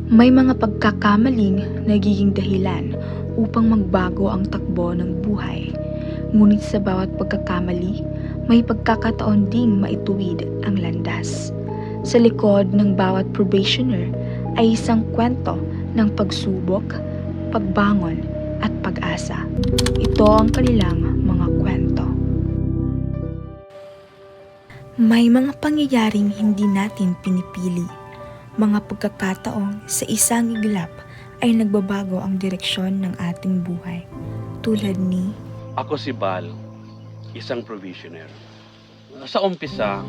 May mga pagkakamaling nagiging dahilan upang magbago ang takbo ng buhay. Ngunit sa bawat pagkakamali, may pagkakataon ding maituwid ang landas. Sa likod ng bawat probationer ay isang kwento ng pagsubok, pagbangon at pag-asa. Ito ang kanilang mga kwento. May mga pangyayaring hindi natin pinipili. Mga pagkakataong sa isang iglap ay nagbabago ang direksyon ng ating buhay. Tulad ni... Ako si Bal, isang provisioner. Sa umpisa,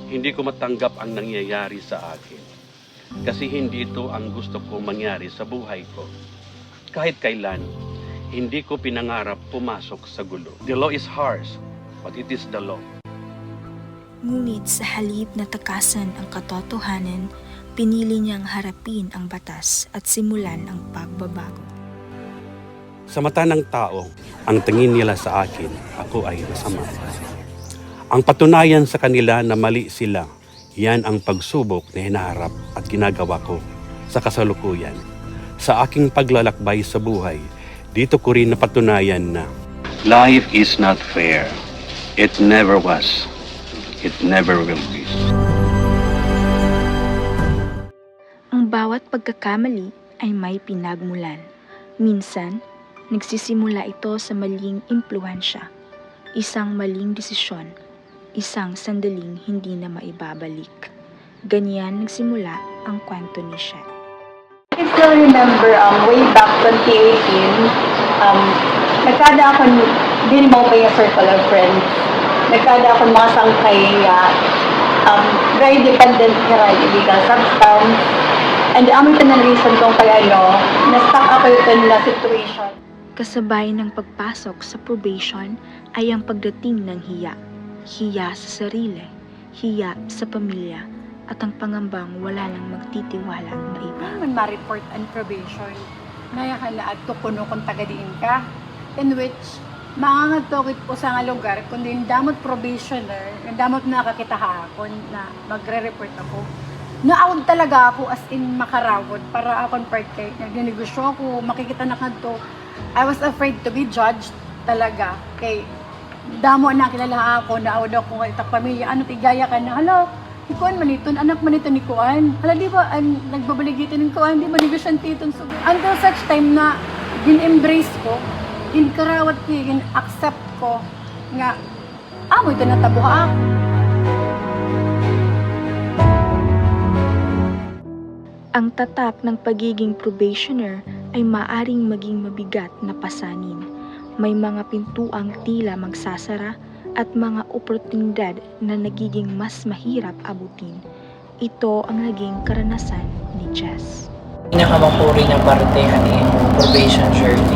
hindi ko matanggap ang nangyayari sa akin. Kasi hindi ito ang gusto kong mangyari sa buhay ko. Kahit kailan, hindi ko pinangarap pumasok sa gulo. The law is harsh, but it is the law. Ngunit sa halip na takasan ang katotohanan, pinili niyang harapin ang batas at simulan ang pagbabago. Sa mata ng tao, ang tingin nila sa akin, ako ay masama. Ang patunayan sa kanila na mali sila, yan ang pagsubok na hinaharap at ginagawa ko sa kasalukuyan. Sa aking paglalakbay sa buhay, dito ko rin napatunayan na life is not fair. It never was. It never will be. Ang bawat pagkakamali ay may pinagmulan. Minsan, nagsisimula ito sa maling impluwensya, isang maling desisyon, isang sandaling hindi na maibabalik. Ganyan nagsimula ang kwento ni Shet. I still remember way back 2018, nagkada ako din mo pa yung circle of friends. Nagkada ako mga sangkay very dependent here on illegal substance. And ang ito na reason kung kaya na-stuck ako ito na situation. Kasabay ng pagpasok sa probation ay ang pagdating ng hiya. Hiya sa sarili, hiya sa pamilya, at ang pangambang wala nang magtitiwala na iba. Man ma-report ang probation, naya ka na at tukuno kung tagadiin ka, in which maangatokit po sa nga lugar, kundi yung damot probationer, yung damot nakakita ako na magre-report ako. Naawag talaga ako as in makarawod para akong part kay nagnegosyo ako, makikita na kanto. I was afraid to be judged talaga. Kay damo na kilala ako, naawad ako ng itak pamilya, ano tigaya ka na, hala, ni Kuan maniton, anak manito ni Kuan. Hala, di ba, nagbabaligitin ng Kuan, di ba, negosyantitong sugo. Until such time na gin-embrace ko, gin-karawat ko, gin-accept ko, nga, amo ito natabuha ako. Ang tatak ng pagiging probationer ay maaring maging mabigat na pasanin. May mga pintuang tila magsasara at mga oportunidad na nagiging mas mahirap abutin. Ito ang naging karanasan ni Jess. Pinakamapuri niyang parte ani probation journey.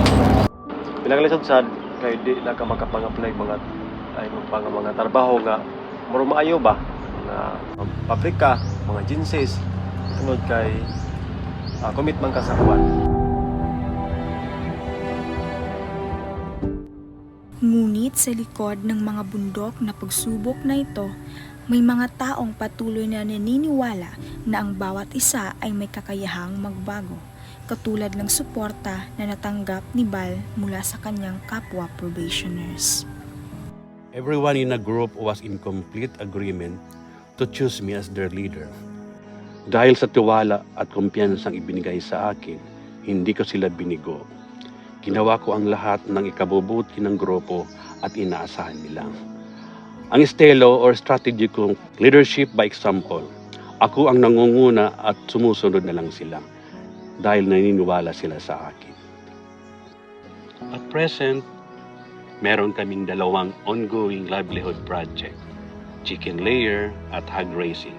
Pinagalisod sad kay di na ka makapang-apply mga trabaho nga muro maayo ba na pabrika, mga agencies tungod kay commit man ka sa kuwan. Ngunit sa likod ng mga bundok na pagsubok na ito, may mga taong patuloy na naniniwala na ang bawat isa ay may kakayahang magbago, katulad ng suporta na natanggap ni Bal mula sa kanyang kapwa probationers. Everyone in a group was in complete agreement to choose me as their leader. Dahil sa tiwala at kumpiyansang ibinigay sa akin, hindi ko sila binigo. Ginawa ko ang lahat ng ikabubuti ng grupo at inaasahan nila. Ang estilo or strategy kong leadership by example. Ako ang nangunguna at sumusunod na lang sila dahil naniniwala sila sa akin. At present, meron kaming 2 ongoing livelihood project, chicken layer at hog raising.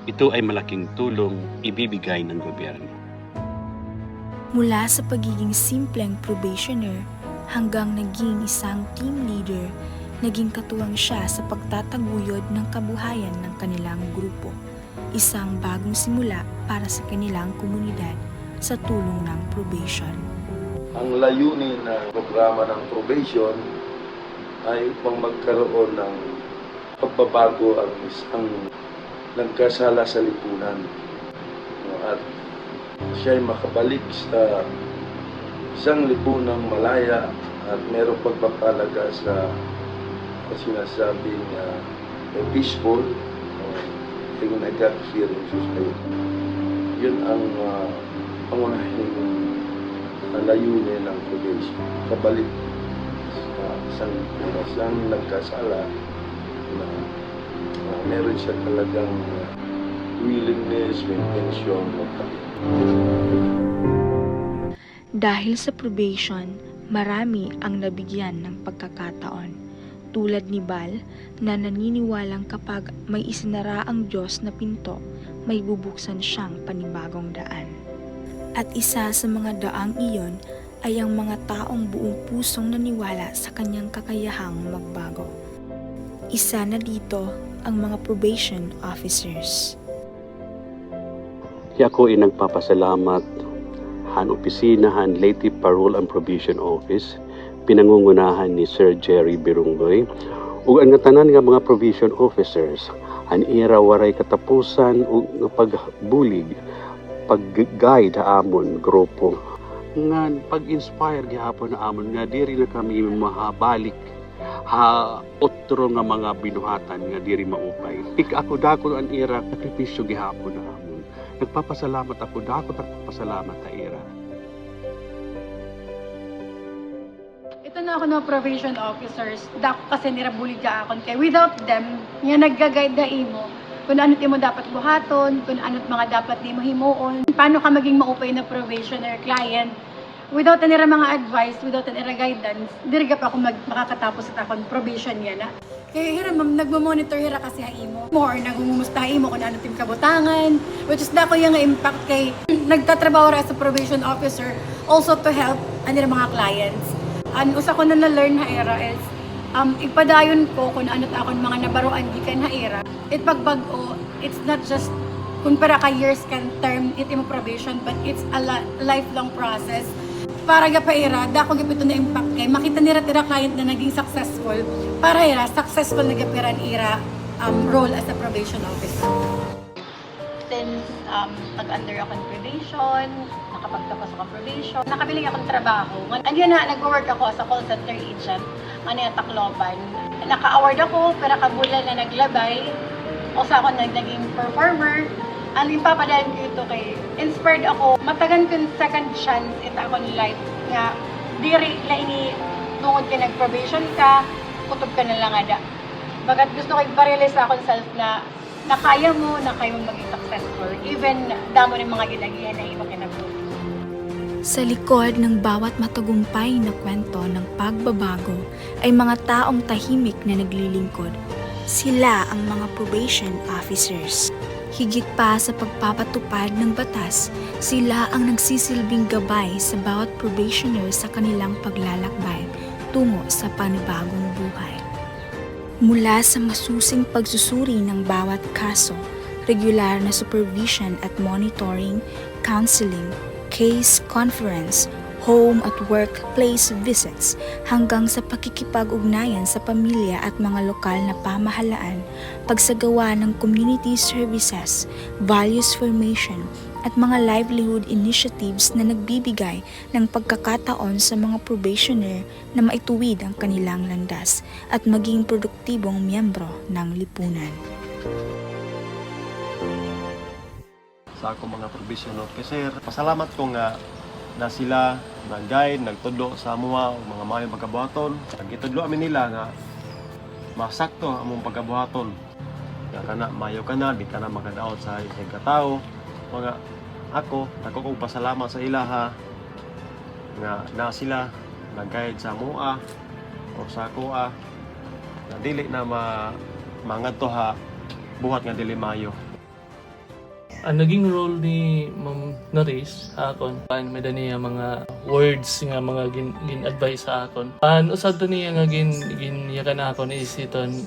Ito ay malaking tulong ibibigay ng gobyerno. Mula sa pagiging simpleng probationer hanggang naging isang team leader, naging katuwang siya sa pagtataguyod ng kabuhayan ng kanilang grupo. Isang bagong simula para sa kanilang komunidad sa tulong ng probation. Ang layunin ng programa ng probation ay upang magkaroon ng pagbabago ang isang nagkasala sa lipunan. At siya ay makabalik sa isang lipunang malaya at merong pagpapalaga sa sinasabing peaceful and a God-fearing society. Yun ang pangunahing layunin ng probation. Kabalik sa isang nagkasala na meron siya talagang willingness, intention, magkabalik. Dahil sa probation, marami ang nabigyan ng pagkakataon. Tulad ni Bal na naniniwalang kapag may isinara ang Diyos na pinto, may bubuksan siyang panibagong daan. At isa sa mga daang iyon ay ang mga taong buong pusong naniwala sa kanyang kakayahang magbago. Isa na dito ang mga probation officers. Kaya ako ay nagpapasalamat han opisina han Leyte Parole and Probation Office, pinangungunahan ni Sir Jerry Birunggoy, ug ang tanan nga mga provision officers, an ira waray katapusan ug pagbulig, pag-guide amon grupo nga pag-inspire gihapon na amon nga diri na kami mahabalik otro nga mga binuhatan nga diri maupay. Ako dako an ira sakripisyo gihapon na amon. Nagpapasalamat ako, nagpapasalamat ta ira. Ito na ako ng probation officers, dako kasi nirabulig ka akon kay without them, nga nagga-guide na imo kung ano mo dapat buhaton, kung ano mga dapat di mo himuon, paano ka maging maupay na probationer client. Without nira mga advice, without nira guidance, diri pa ako makakatapos sa akong probation niya na. Kaya hira ma'am, nagmo-monitor hira kasi ang imo. More nagmumusta imo kung ano tim kabutangan, which is dako yung impact kay nagtatrabaho ra as a probation officer also to help anira mga clients. And usa ko na learn ha era is ipadayon ko kung ano ta akong mga nabaruan gikan ha era. It pagbag-o, it's not just kung para ka years can term it imo probation, but it's a lifelong process. Para ga paira, dako gipito na impact kay makita nira tira client na naging successful. Para ira successful na gapiran ira role as a probation officer. Since nag-under ako ng probation, nakapagtapos ako ng probation, nakabiling akong trabaho. Andiyan na, nag-work ako as a call center agent, ano yung Tacloban. Naka-award ako, pero kabulan na naglabay. O sa ako naging performer. Ang ipapadayan ko ito kay inspired ako. Matagan ko second chance ito ako ng life nga diri la ini tungod ka nag-probation ka, kutob ka na lang ada. Bagat gusto ko i-realize akong self na kaya mo maging successful. Even damo ng mga ginagihan na imo kinabuhi. Sa likod ng bawat matagumpay na kwento ng pagbabago ay mga taong tahimik na naglilingkod. Sila ang mga probation officers. Higit pa sa pagpapatupad ng batas, sila ang nagsisilbing gabay sa bawat probationer sa kanilang paglalakbay tungo sa panibagong buhay. Mula sa masusing pagsusuri ng bawat kaso, regular na supervision at monitoring, counseling, case conference, home at workplace visits, hanggang sa pakikipag-ugnayan sa pamilya at mga lokal na pamahalaan, pagsagawa ng community services, values formation, at mga livelihood initiatives na nagbibigay ng pagkakataon sa mga probationer na maituwid ang kanilang landas at maging produktibong miyembro ng lipunan. Sa ako mga probation officer, pasalamat ko nga na sila nag-guide, nagtudlo sa amuha o mga mayong pagkabuhaton. Nagitudlo amin nila nga masakto among pagkabuhaton. Kaya ka na, mayo ka na, di ka na makadaot sa isang katao. Mga ako kong pasalamat sa ilaha nga na sila nag-guide sa amuha o sa kuha na dili na mangadto ha buhat nga dili mayo. Ang naging role ni Ma'am Noris sa akon, may niya mga words nga mga gin-advise sa akon. Usad to niya nga ginyakan na akon is iton,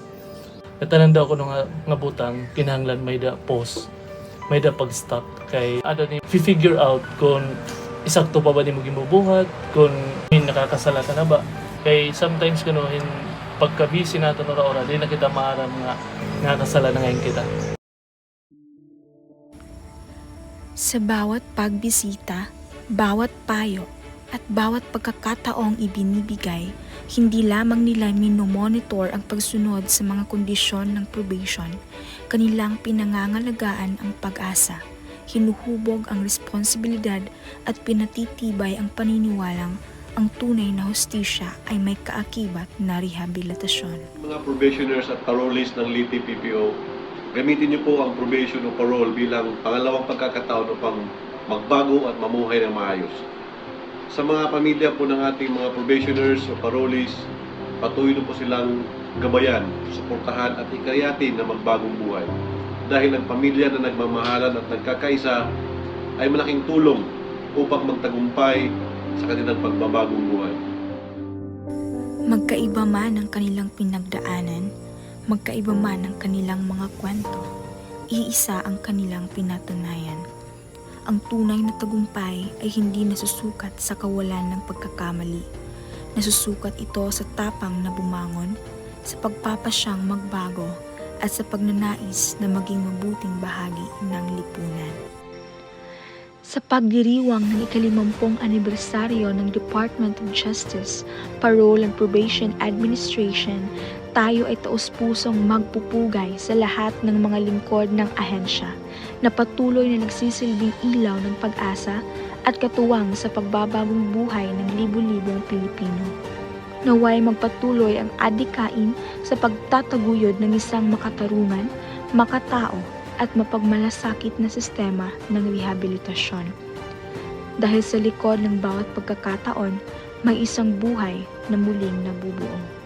natanan daw ko nga butang, kinahanglan may da pause, may da pag-stop. Kay ano ni, figure out kung isakto pa ba di mo gimubuhat, kung nakakasala ka na ba. Kay sometimes kuno pagka-busy nato ora-ora, di na kita maaram nga nakakasala na ngayon kita. Sa bawat pagbisita, bawat payo, at bawat pagkakataong ibinibigay, hindi lamang nila minomonitor ang pagsunod sa mga kondisyon ng probation, kanilang pinangangalagaan ang pag-asa, hinuhubog ang responsibilidad at pinatitibay ang paniniwalang ang tunay na hustisya ay may kaakibat na rehabilitasyon. Mga probationers at parolees ng LITI PPO, gamitin niyo po ang probation o parole bilang pangalawang pagkakataon upang magbago at mamuhay ng maayos. Sa mga pamilya po ng ating mga probationers o parolees, patuloy po silang gabayan, suportahan at ikayatin na magbagong buhay. Dahil ang pamilya na nagmamahalan at nagkakaisa ay malaking tulong upang magtagumpay sa kanilang pagbabagong buhay. Magkaiba man ang kanilang pinagdaanan, magkaiba man ang kanilang mga kwento, iisa ang kanilang pinatunayan. Ang tunay na tagumpay ay hindi nasusukat sa kawalan ng pagkakamali. Nasusukat ito sa tapang na bumangon, sa pagpapasyang magbago, at sa pagnanais na maging mabuting bahagi ng lipunan. Sa pagdiriwang ng ika-50 anibersaryo ng Department of Justice, Parole and Probation Administration, tayo ay taus-pusong magpupugay sa lahat ng mga lingkod ng ahensya na patuloy na nagsisilbing ilaw ng pag-asa at katuwang sa pagbabagong buhay ng libu-libong Pilipino. Naway magpatuloy ang adikain sa pagtataguyod ng isang makatarungan, makatao at mapagmalasakit na sistema ng rehabilitasyon. Dahil sa likod ng bawat pagkakataon, may isang buhay na muling nabubuo.